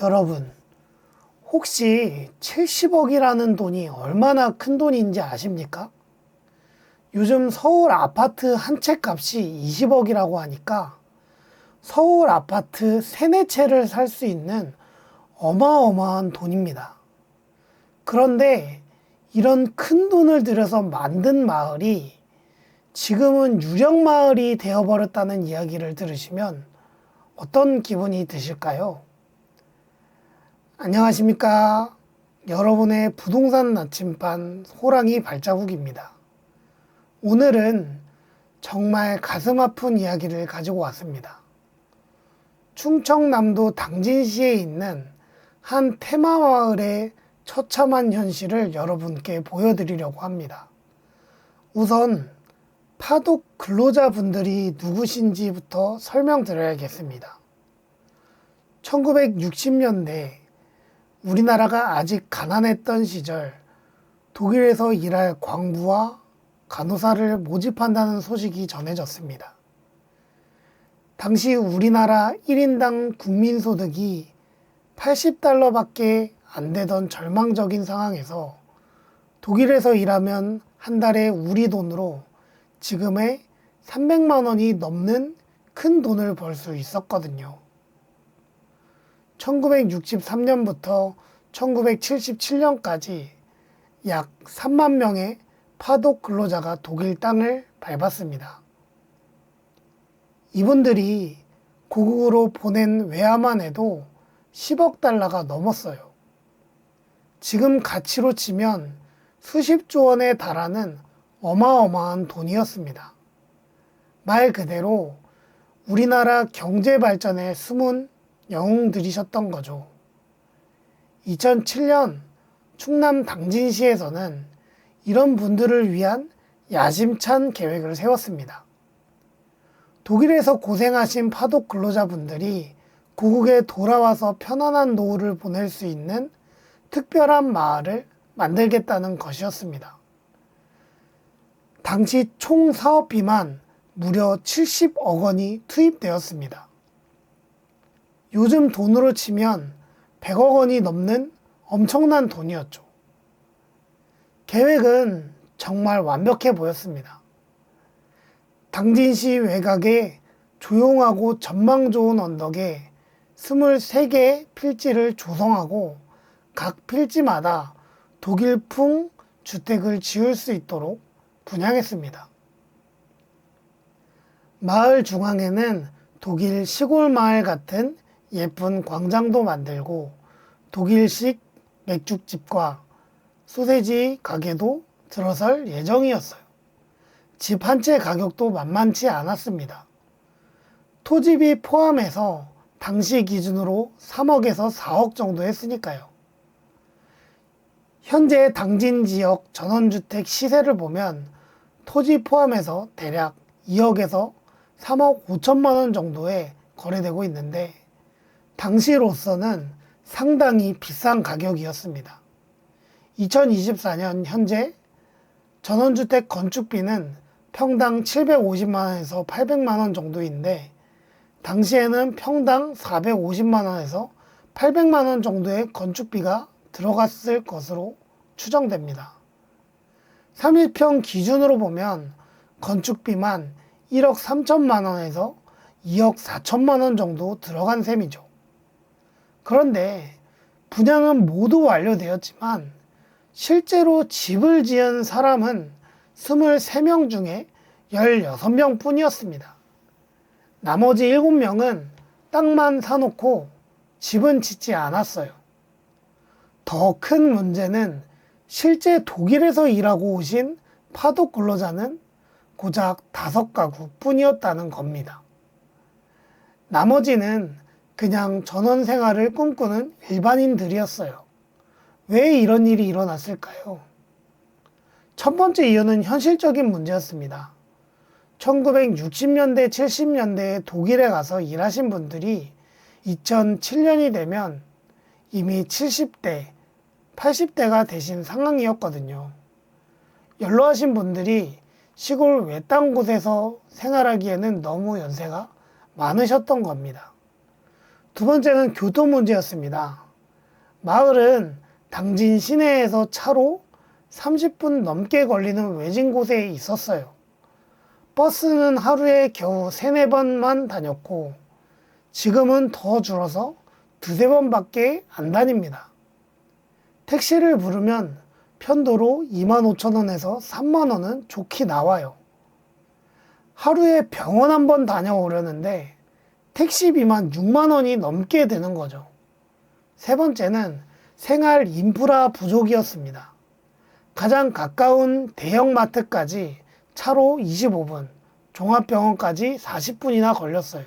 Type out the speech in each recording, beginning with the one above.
여러분, 혹시 70억이라는 돈이 얼마나 큰 돈인지 아십니까? 요즘 서울 아파트 한 채 값이 20억이라고 하니까 서울 아파트 3, 4채를 살 수 있는 어마어마한 돈입니다. 그런데 이런 큰 돈을 들여서 만든 마을이 지금은 유령마을이 되어버렸다는 이야기를 들으시면 어떤 기분이 드실까요? 안녕하십니까. 여러분의 부동산 나침반 호랑이 발자국입니다. 오늘은 정말 가슴 아픈 이야기를 가지고 왔습니다. 충청남도 당진시에 있는 한 테마마을의 처참한 현실을 여러분께 보여드리려고 합니다. 우선 파독 근로자분들이 누구신지부터 설명드려야겠습니다. 1960년대 우리나라가 아직 가난했던 시절 독일에서 일할 광부와 간호사를 모집한다는 소식이 전해졌습니다. 당시 우리나라 1인당 국민소득이 80달러밖에 안 되던 절망적인 상황에서 독일에서 일하면 한 달에 우리 돈으로 지금의 300만 원이 넘는 큰 돈을 벌 수 있었거든요. 1963년부터 1977년까지 약 3만 명의 파독 근로자가 독일 땅을 밟았습니다. 이분들이 고국으로 보낸 외화만 해도 10억 달러가 넘었어요. 지금 가치로 치면 수십조 원에 달하는 어마어마한 돈이었습니다. 말 그대로 우리나라 경제 발전의 숨은 영웅들이셨던 거죠. 2007년 충남 당진시에서는 이런 분들을 위한 야심찬 계획을 세웠습니다. 독일에서 고생하신 파독 근로자분들이 고국에 돌아와서 편안한 노후를 보낼 수 있는 특별한 마을을 만들겠다는 것이었습니다. 당시 총 사업비만 무려 70억 원이 투입되었습니다. 요즘 돈으로 치면 100억 원이 넘는 엄청난 돈이었죠. 계획은 정말 완벽해 보였습니다. 당진시 외곽에 조용하고 전망 좋은 언덕에 23개의 필지를 조성하고 각 필지마다 독일풍 주택을 지을 수 있도록 분양했습니다. 마을 중앙에는 독일 시골 마을 같은 예쁜 광장도 만들고 독일식 맥주집과 소세지 가게도 들어설 예정이었어요. 집 한 채 가격도 만만치 않았습니다. 토지비 포함해서 당시 기준으로 3억에서 4억 정도 했으니까요. 현재 당진 지역 전원주택 시세를 보면 토지 포함해서 대략 2억에서 3억 5천만 원 정도에 거래되고 있는데 당시로서는 상당히 비싼 가격이었습니다. 2024년 현재 전원주택 건축비는 평당 750만 원에서 800만 원 정도인데 당시에는 평당 450만 원에서 800만 원 정도의 건축비가 들어갔을 것으로 추정됩니다. 31평 기준으로 보면 건축비만 1억 3천만 원에서 2억 4천만 원 정도 들어간 셈이죠. 그런데 분양은 모두 완료되었지만 실제로 집을 지은 사람은 23명 중에 16명 뿐이었습니다. 나머지 7명은 땅만 사놓고 집은 짓지 않았어요. 더 큰 문제는 실제 독일에서 일하고 오신 파독 근로자는 고작 5가구 뿐이었다는 겁니다. 나머지는 그냥 전원 생활을 꿈꾸는 일반인들이었어요. 왜 이런 일이 일어났을까요? 첫 번째 이유는 현실적인 문제였습니다. 1960년대, 70년대에 독일에 가서 일하신 분들이 2007년이 되면 이미 70대, 80대가 되신 상황이었거든요. 연로하신 분들이 시골 외딴 곳에서 생활하기에는 너무 연세가 많으셨던 겁니다. 두 번째는 교통 문제였습니다. 마을은 당진 시내에서 차로 30분 넘게 걸리는 외진 곳에 있었어요. 버스는 하루에 겨우 3, 4번만 다녔고 지금은 더 줄어서 2, 3번밖에 안 다닙니다. 택시를 부르면 편도로 25,000원에서 30,000원은 좋게 나와요. 하루에 병원 한 번 다녀오려는데 택시비만 6만원이 넘게 드는 거죠. 세 번째는 생활 인프라 부족이었습니다. 가장 가까운 대형마트까지 차로 25분, 종합병원까지 40분이나 걸렸어요.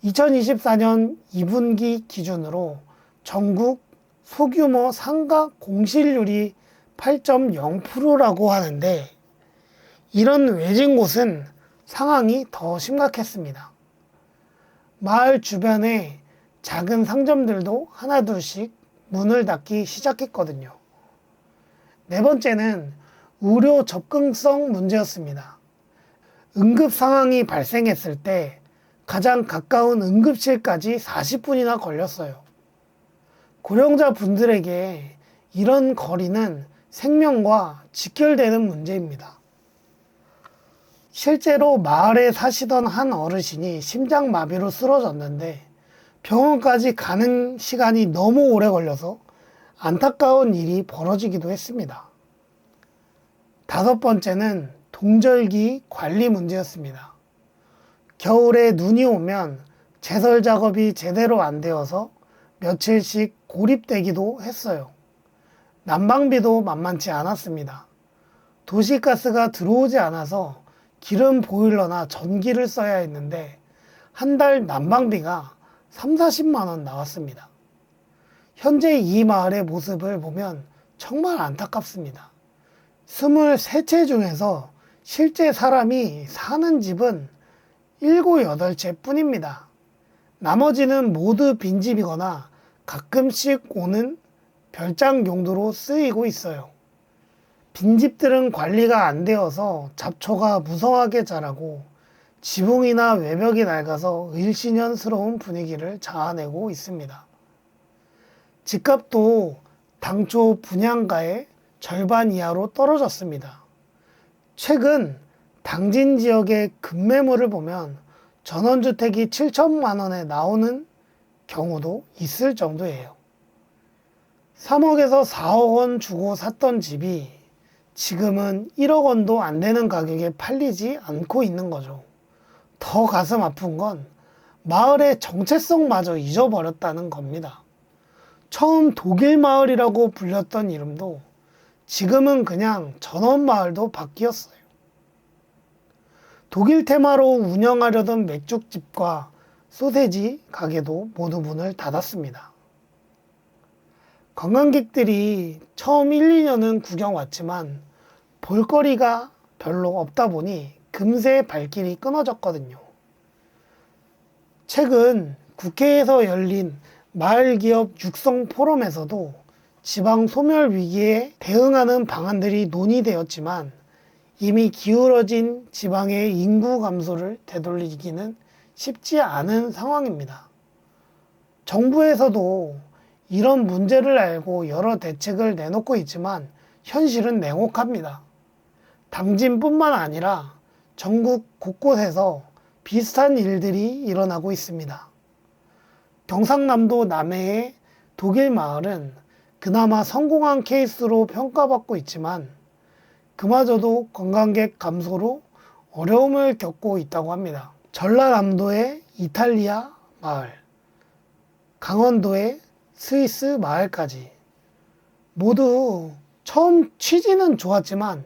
2024년 2분기 기준으로 전국 소규모 상가 공실률이 8.0%라고 하는데 이런 외진 곳은 상황이 더 심각했습니다. 마을 주변에 작은 상점들도 하나둘씩 문을 닫기 시작했거든요. 네 번째는 의료 접근성 문제였습니다. 응급 상황이 발생했을 때 가장 가까운 응급실까지 40분이나 걸렸어요. 고령자 분들에게 이런 거리는 생명과 직결되는 문제입니다. 실제로 마을에 사시던 한 어르신이 심장마비로 쓰러졌는데 병원까지 가는 시간이 너무 오래 걸려서 안타까운 일이 벌어지기도 했습니다. 다섯 번째는 동절기 관리 문제였습니다. 겨울에 눈이 오면 제설 작업이 제대로 안 되어서 며칠씩 고립되기도 했어요. 난방비도 만만치 않았습니다. 도시가스가 들어오지 않아서 기름 보일러나 전기를 써야 했는데 한 달 난방비가 3, 40만 원 나왔습니다. 현재 이 마을의 모습을 보면 정말 안타깝습니다. 23채 중에서 실제 사람이 사는 집은 7, 8채 뿐입니다. 나머지는 모두 빈집이거나 가끔씩 오는 별장 용도로 쓰이고 있어요. 빈집들은 관리가 안 되어서 잡초가 무성하게 자라고 지붕이나 외벽이 낡아서 일신연스러운 분위기를 자아내고 있습니다. 집값도 당초 분양가의 절반 이하로 떨어졌습니다. 최근 당진 지역의 급매물을 보면 전원주택이 7천만 원에 나오는 경우도 있을 정도예요. 3억에서 4억 원 주고 샀던 집이 지금은 1억 원도 안 되는 가격에 팔리지 않고 있는 거죠. 더 가슴 아픈 건 마을의 정체성마저 잊어버렸다는 겁니다. 처음 독일 마을이라고 불렸던 이름도 지금은 그냥 전원마을도 바뀌었어요. 독일 테마로 운영하려던 맥주집과 소세지 가게도 모두 문을 닫았습니다. 관광객들이 처음 1, 2년은 구경 왔지만 볼거리가 별로 없다 보니 금세 발길이 끊어졌거든요. 최근 국회에서 열린 마을기업 육성 포럼에서도 지방 소멸 위기에 대응하는 방안들이 논의되었지만 이미 기울어진 지방의 인구 감소를 되돌리기는 쉽지 않은 상황입니다. 정부에서도 이런 문제를 알고 여러 대책을 내놓고 있지만 현실은 냉혹합니다. 당진뿐만 아니라 전국 곳곳에서 비슷한 일들이 일어나고 있습니다. 경상남도 남해의 독일 마을은 그나마 성공한 케이스로 평가받고 있지만 그마저도 관광객 감소로 어려움을 겪고 있다고 합니다. 전라남도의 이탈리아 마을, 강원도의 스위스 마을까지 모두 처음 취지는 좋았지만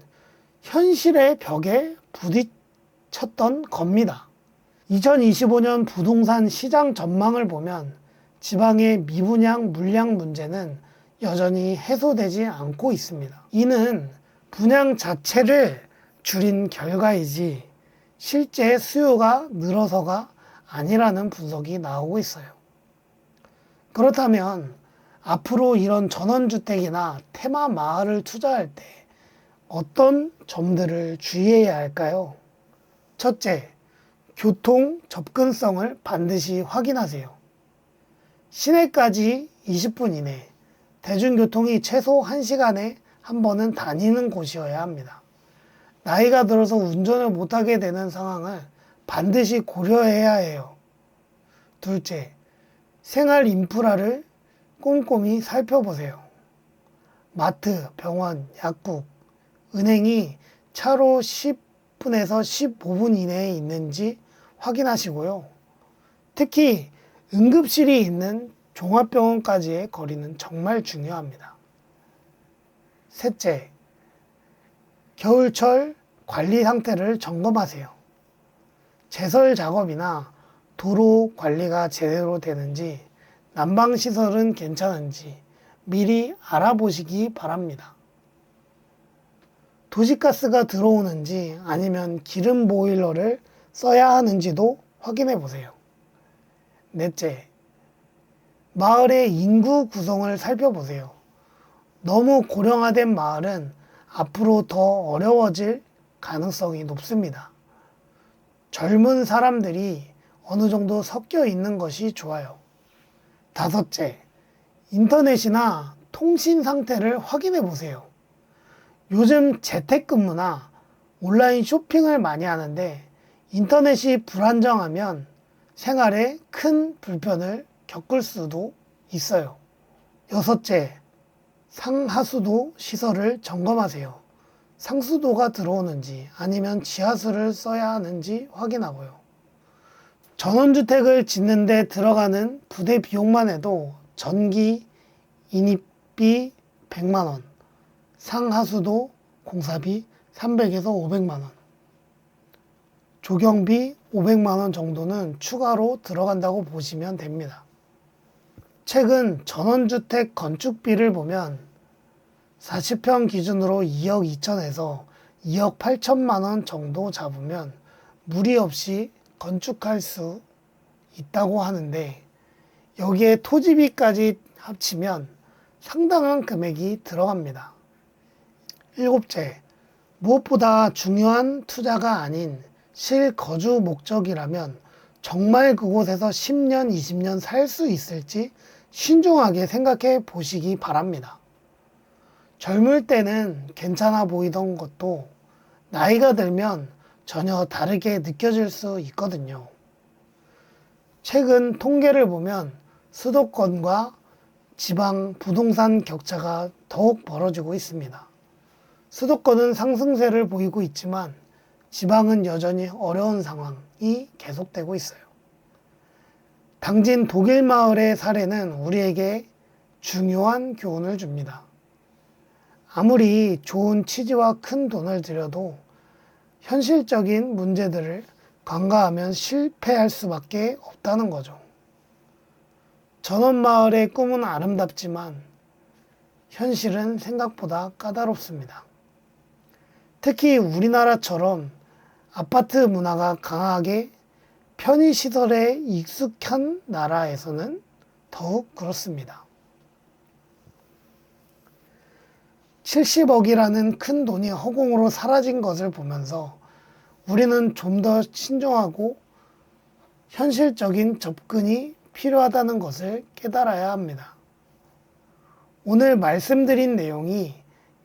현실의 벽에 부딪혔던 겁니다. 2025년 부동산 시장 전망을 보면 지방의 미분양 물량 문제는 여전히 해소되지 않고 있습니다. 이는 분양 자체를 줄인 결과이지 실제 수요가 늘어서가 아니라는 분석이 나오고 있어요. 그렇다면 앞으로 이런 전원주택이나 테마 마을을 투자할 때 어떤 점들을 주의해야 할까요? 첫째, 교통 접근성을 반드시 확인하세요. 시내까지 20분 이내, 대중교통이 최소 1시간에 한 번은 다니는 곳이어야 합니다. 나이가 들어서 운전을 못하게 되는 상황을 반드시 고려해야 해요. 둘째, 생활 인프라를 꼼꼼히 살펴보세요. 마트, 병원, 약국, 은행이 차로 10분에서 15분 이내에 있는지 확인하시고요. 특히 응급실이 있는 종합병원까지의 거리는 정말 중요합니다. 셋째, 겨울철 관리 상태를 점검하세요. 제설 작업이나 도로 관리가 제대로 되는지, 난방시설은 괜찮은지 미리 알아보시기 바랍니다. 도시가스가 들어오는지 아니면 기름 보일러를 써야 하는지도 확인해 보세요. 넷째, 마을의 인구 구성을 살펴보세요. 너무 고령화된 마을은 앞으로 더 어려워질 가능성이 높습니다. 젊은 사람들이 어느 정도 섞여 있는 것이 좋아요. 다섯째, 인터넷이나 통신 상태를 확인해 보세요. 요즘 재택근무나 온라인 쇼핑을 많이 하는데 인터넷이 불안정하면 생활에 큰 불편을 겪을 수도 있어요. 여섯째, 상하수도 시설을 점검하세요. 상수도가 들어오는지 아니면 지하수를 써야 하는지 확인하고요. 전원주택을 짓는 데 들어가는 부대 비용만 해도 전기, 인입비 100만원, 상하수도 공사비 300에서 500만원, 조경비 500만원 정도는 추가로 들어간다고 보시면 됩니다. 최근 전원주택 건축비를 보면 40평 기준으로 2억 2천에서 2억 8천만원 정도 잡으면 무리 없이 건축할 수 있다고 하는데 여기에 토지비까지 합치면 상당한 금액이 들어갑니다. 일곱째, 무엇보다 중요한 투자가 아닌 실거주 목적이라면 정말 그곳에서 10년, 20년 살 수 있을지 신중하게 생각해 보시기 바랍니다. 젊을 때는 괜찮아 보이던 것도 나이가 들면 전혀 다르게 느껴질 수 있거든요. 최근 통계를 보면 수도권과 지방 부동산 격차가 더욱 벌어지고 있습니다. 수도권은 상승세를 보이고 있지만 지방은 여전히 어려운 상황이 계속되고 있어요. 당진 독일 마을의 사례는 우리에게 중요한 교훈을 줍니다. 아무리 좋은 취지와 큰 돈을 들여도 현실적인 문제들을 간과하면 실패할 수밖에 없다는 거죠. 전원마을의 꿈은 아름답지만 현실은 생각보다 까다롭습니다. 특히 우리나라처럼 아파트 문화가 강하게 편의시설에 익숙한 나라에서는 더욱 그렇습니다. 70억이라는 큰 돈이 허공으로 사라진 것을 보면서 우리는 좀 더 신중하고 현실적인 접근이 필요하다는 것을 깨달아야 합니다. 오늘 말씀드린 내용이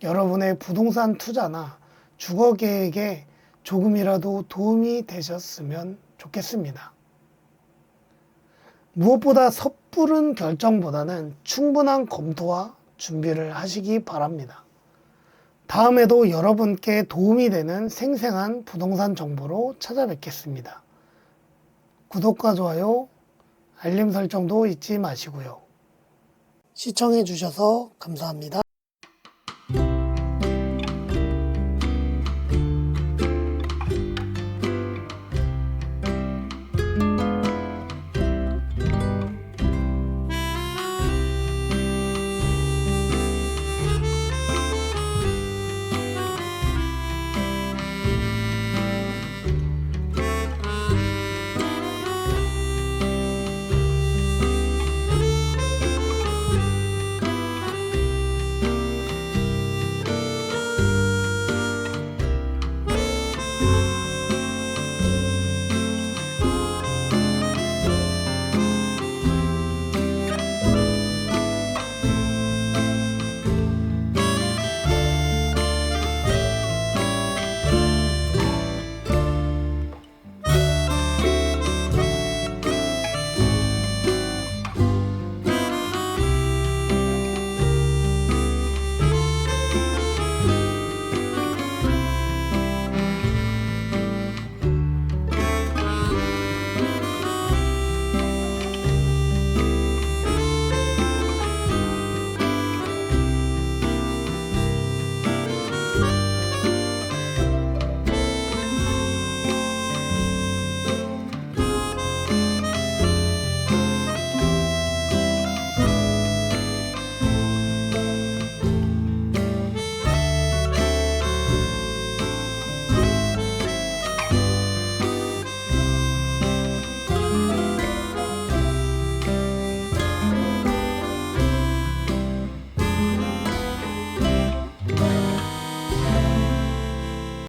여러분의 부동산 투자나 주거 계획에 조금이라도 도움이 되셨으면 좋겠습니다. 무엇보다 섣부른 결정보다는 충분한 검토와 준비를 하시기 바랍니다. 다음에도 여러분께 도움이 되는 생생한 부동산 정보로 찾아뵙겠습니다. 구독과 좋아요, 알림 설정도 잊지 마시고요. 시청해 주셔서 감사합니다.